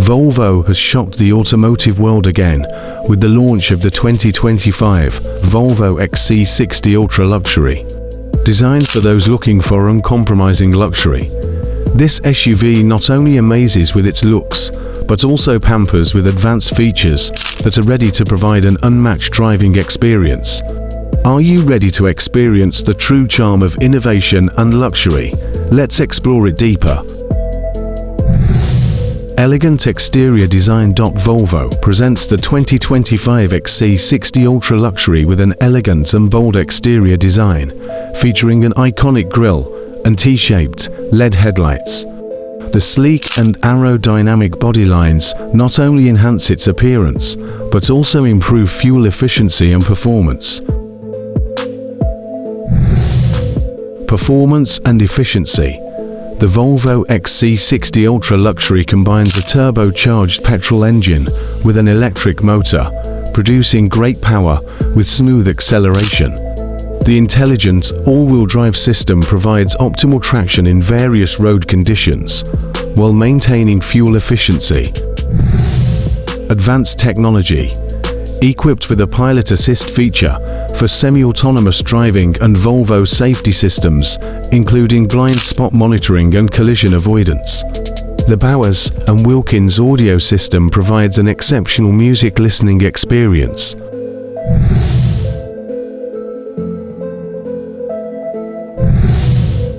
Volvo has shocked the automotive world again with the launch of the 2025 Volvo XC60 Ultra Luxury. Designed for those looking for uncompromising luxury, this SUV not only amazes with its looks, but also pampers with advanced features that are ready to provide an unmatched driving experience. Are you ready to experience the true charm of innovation and luxury? Let's explore it deeper. Elegant exterior design. Volvo presents the 2025 XC60 Ultra Luxury with an elegant and bold exterior design, featuring an iconic grille and T-shaped LED headlights. The sleek and aerodynamic body lines not only enhance its appearance, but also improve fuel efficiency and performance. Performance and efficiency. The Volvo XC60 Ultra Luxury combines a turbocharged petrol engine with an electric motor, producing great power with smooth acceleration. The intelligent all-wheel drive system provides optimal traction in various road conditions, while maintaining fuel efficiency. Advanced technology. Equipped with a pilot assist feature for semi-autonomous driving and Volvo safety systems, including blind spot monitoring and collision avoidance. The Bowers & Wilkins audio system provides an exceptional music listening experience.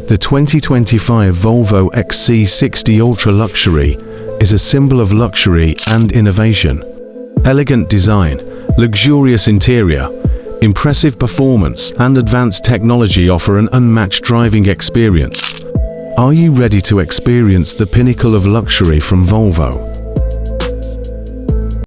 The 2025 Volvo XC60 Ultra Luxury is a symbol of luxury and innovation. Elegant design, luxurious interior, impressive performance, and advanced technology offer an unmatched driving experience. Are you ready to experience the pinnacle of luxury from Volvo?